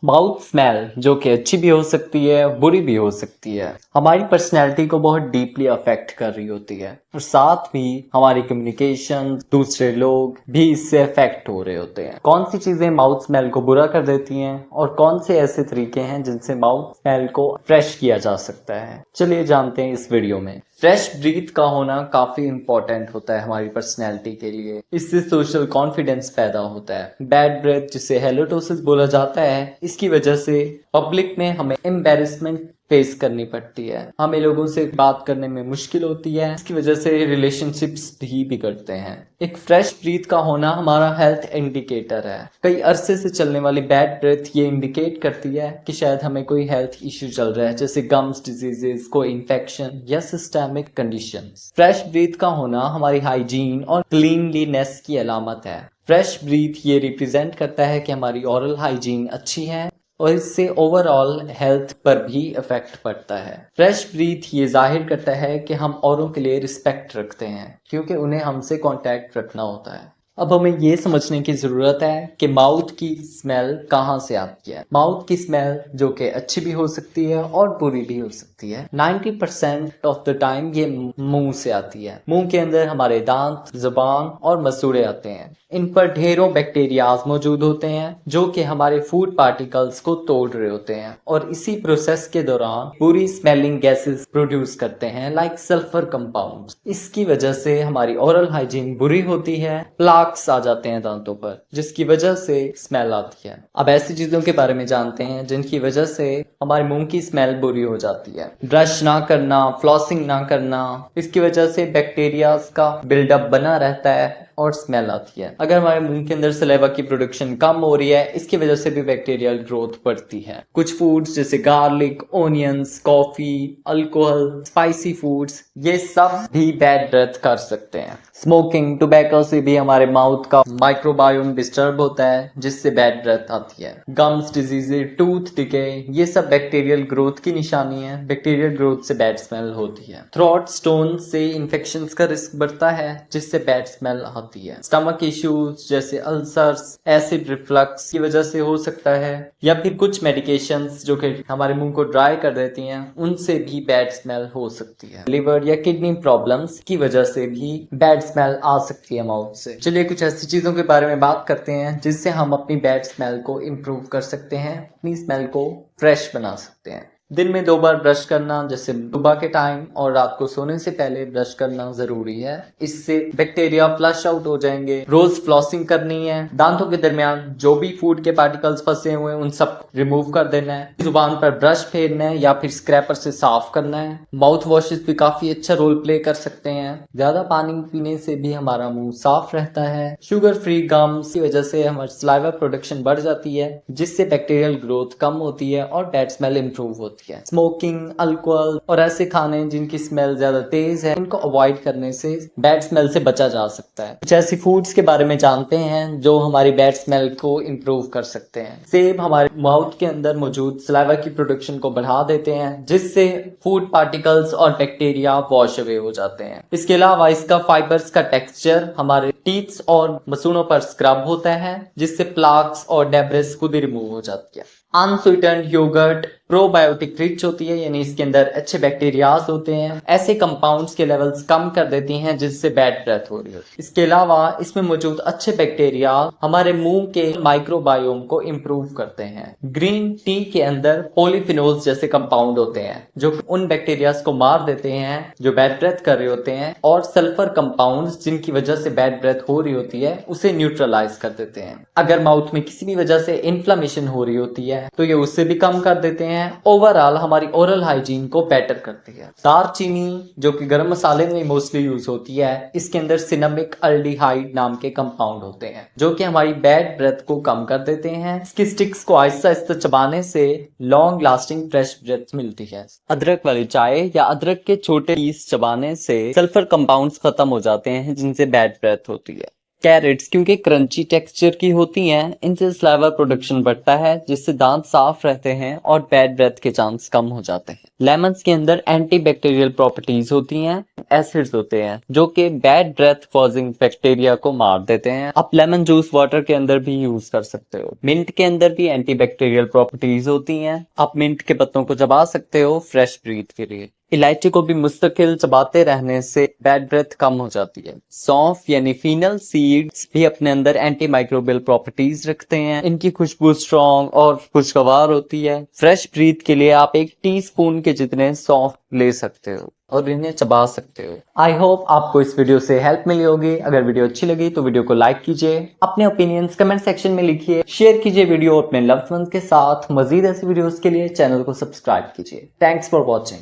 Mouth smell जो कि अच्छी भी हो सकती है, बुरी भी हो सकती है, हमारी पर्सनैलिटी को बहुत डीपली अफेक्ट कर रही होती है और साथ भी हमारी कम्युनिकेशन, दूसरे लोग भी इससे अफेक्ट हो रहे होते हैं। कौन सी चीजें माउथ स्मेल को बुरा कर देती हैं और कौन से ऐसे तरीके हैं जिनसे माउथ स्मेल को फ्रेश किया जा सकता है, चलिए जानते हैं इस वीडियो में। फ्रेश ब्रीथ का होना काफी इंपॉर्टेंट होता है हमारी पर्सनैलिटी के लिए। इससे सोशल कॉन्फिडेंस पैदा होता है। बैड ब्रेथ जिसे हेलोटोसिस बोला जाता है, इसकी वजह से पब्लिक में हमें एम्बैरेसमेंट फेस करनी पड़ती है, हमें लोगों से बात करने में मुश्किल होती है, इसकी वजह से रिलेशनशिप्स भी बिगड़ते हैं। एक फ्रेश ब्रीथ का होना हमारा हेल्थ इंडिकेटर है। कई अरसे से चलने वाली बैड ब्रेथ ये इंडिकेट करती है कि शायद हमें कोई हेल्थ इश्यू चल रहा है, जैसे गम्स डिजीजेस, कोई इन्फेक्शन या सिस्टमिक कंडीशंस। फ्रेश ब्रीथ का होना हमारी हाइजीन और क्लीनलीनेस की अलामत है। फ्रेश ब्रीथ ये रिप्रेजेंट करता है कि हमारी ओरल हाइजीन अच्छी है और इससे ओवरऑल हेल्थ पर भी इफेक्ट पड़ता है। फ्रेश ब्रीथ ये जाहिर करता है कि हम औरों के लिए रिस्पेक्ट रखते हैं, क्योंकि उन्हें हमसे कांटेक्ट रखना होता है। अब हमें ये समझने की ज़रूरत है कि माउथ की स्मेल कहाँ से आती है। माउथ की स्मेल जो कि अच्छी भी हो सकती है और बुरी भी हो सकती है। 90% ऑफ द टाइम ये मुंह से आती है। मुंह के अंदर हमारे दांत, जुबान और मसूड़े आते हैं। इन पर ढेरों बैक्टीरियाज मौजूद होते हैं जो कि हमारे फूड पार्टिकल्स को तोड़ रहे होते हैं और इसी प्रोसेस के दौरान बुरी स्मेलिंग गैसेस प्रोड्यूस करते हैं, लाइक सल्फर कंपाउंड्स। इसकी वजह से हमारी ओरल हाइजीन बुरी होती है, प्लाक्स आ जाते हैं दांतों पर, जिसकी वजह से स्मेल आती है। अब ऐसी चीजों के बारे में जानते हैं जिनकी वजह से हमारे मुंह की स्मेल बुरी हो जाती है। ब्रश ना करना, फ्लॉसिंग ना करना, इसकी वजह से बैक्टीरियाज का बिल्डअप बना रहता है और स्मेल आती है। अगर हमारे मुंह के अंदर सलेवा की प्रोडक्शन कम हो रही है, इसकी वजह से भी बैक्टीरियल ग्रोथ बढ़ती है। कुछ फूड्स जैसे garlic, onions, coffee, alcohol, spicy foods, ये सब भी बैड ब्रेथ कर सकते हैं। स्मोकिंग, टोबैको से भी हमारे माउथ का माइक्रोबायोम डिस्टर्ब होता है, जिससे बैड ब्रेथ आती है। गम्स डिजीजेज, टूथ डिके, ये सब बैक्टीरियल ग्रोथ की निशानी है। बैक्टीरियल ग्रोथ से बैड स्मेल होती है। थ्रोट स्टोन से इन्फेक्शंस का रिस्क बढ़ता है, जिससे बैड स्मेल आती है। स्टमक इश्यूज जैसे अल्सर्स, एसिड रिफ्लक्स की वजह से हो सकता है, या फिर कुछ मेडिकेशंस जो कि हमारे मुंह को ड्राई कर देती हैं, उनसे भी बैड स्मेल हो सकती है। लिवर या किडनी प्रॉब्लम्स की वजह से भी बैड स्मेल आ सकती है माउथ से। चलिए कुछ ऐसी चीजों के बारे में बात करते हैं जिससे हम अपनी बैड स्मेल को इम्प्रूव कर सकते हैं, अपनी स्मेल को फ्रेश बना सकते हैं। दिन में 2 बार ब्रश करना, जैसे सुबह के टाइम और रात को सोने से पहले ब्रश करना जरूरी है। इससे बैक्टीरिया फ्लश आउट हो जाएंगे। रोज फ्लॉसिंग करनी है। दांतों के दरमियान जो भी फूड के पार्टिकल्स फंसे हुए हैं उन सब रिमूव कर देना है। जुबान पर ब्रश फेरना है या फिर स्क्रैपर से साफ करना है। माउथ वॉशेस भी काफी अच्छा रोल प्ले कर सकते हैं। ज्यादा पानी पीने से भी हमारा मुंह साफ रहता है। शुगर फ्री गम्स की वजह से हमारी सलाइवा प्रोडक्शन बढ़ जाती है, जिससे बैक्टीरियल ग्रोथ कम होती है और बैड स्मेल इंप्रूव होती है। स्मोकिंग, अल्कोहल और ऐसे खाने जिनकी स्मेल ज्यादा तेज है, इनको अवॉइड करने से बैड स्मेल से बचा जा सकता है। कुछ ऐसी फूड्स के बारे में जानते हैं जो हमारी बैड स्मेल को इंप्रूव कर सकते हैं। सेब हमारे माउथ के अंदर मौजूद सलाइवा की प्रोडक्शन को बढ़ा देते हैं, जिससे फूड पार्टिकल्स और बैक्टीरिया वॉश अवे हो जाते हैं। इसके अलावा इसका फाइबर्स का टेक्सचर हमारे टीथ्स और मसूड़ों पर स्क्रब होता है, जिससे प्लाक्स और डेब्रिस खुद ही रिमूव हो जाती है। अनस्वीटेंड योगर्ट प्रोबायोटिक रिच होती है, यानी इसके अंदर अच्छे बैक्टीरियाज होते हैं। ऐसे कंपाउंड्स के लेवल्स कम कर देती हैं, जिससे बैड ब्रेथ हो रही होती है। इसके अलावा इसमें मौजूद अच्छे बैक्टीरिया हमारे मुंह के माइक्रोबायोम को इम्प्रूव करते हैं। ग्रीन टी के अंदर पॉलीफिनोल्स जैसे कंपाउंड होते हैं जो उन बैक्टीरियाज को मार देते हैं जो बैड ब्रेथ कर रहे होते हैं, और सल्फर कंपाउंड्स जिनकी वजह से बैड ब्रेथ हो रही होती है उसे न्यूट्रलाइज कर देते हैं। अगर माउथ में किसी भी वजह से इन्फ्लेमेशन हो रही होती है तो ये उससे भी कम कर देते हैं। ओवरऑल हमारी ओरल हाइजीन को बेटर करती है। दालचीनी जो कि गरम मसाले में मोस्टली यूज होती है, इसके अंदर सिनेमिक अल्डिहाइड नाम के कंपाउंड होते हैं जो कि हमारी बैड ब्रेथ को कम कर देते हैं। इसकी स्टिक्स को आहिस्ता आहिस्ता चबाने से लॉन्ग लास्टिंग फ्रेश ब्रेथ मिलती है। अदरक वाली चाय या अदरक के छोटे पीस चबाने से सल्फर कंपाउंड्स खत्म हो जाते हैं, जिनसे बैड ब्रेथ होती है। कैरेट्स क्योंकि क्रंची टेक्सचर की होती हैं, इनसे सलाइवा प्रोडक्शन बढ़ता है जिससे दांत साफ रहते हैं और बैड ब्रेथ के चांस कम हो जाते हैं। लेमन्स के अंदर एंटी बैक्टीरियल प्रॉपर्टीज होती हैं, एसिड्स होते हैं जो कि बैड ब्रेथ कॉजिंग बैक्टीरिया को मार देते हैं। आप लेमन जूस वाटर के अंदर भी यूज कर सकते हो। मिंट के अंदर भी एंटी बैक्टीरियल प्रॉपर्टीज होती हैं, आप मिंट के पत्तों को चबा सकते हो फ्रेश ब्रीथ के लिए। इलायची को भी मुस्तकिल चबाते रहने से बैड ब्रेथ कम हो जाती है। सौंफ यानी फीनल सीड्स भी अपने अंदर एंटी माइक्रोबियल प्रॉपर्टीज रखते हैं, इनकी खुशबू स्ट्रॉन्ग और खुशगवार होती है। फ्रेश ब्रीथ के लिए आप 1 टीस्पून के जितने सौंफ ले सकते हो और इन्हें चबा सकते हो। आई होप आपको इस वीडियो से हेल्प मिली होगी। अगर वीडियो अच्छी लगी तो वीडियो को लाइक कीजिए, अपने ओपिनियंस कमेंट सेक्शन में लिखिए, शेयर कीजिए वीडियो अपने लव्ड वंस के साथ। मजीद ऐसी वीडियोस के लिए चैनल को सब्सक्राइब कीजिए। Thanks for watching.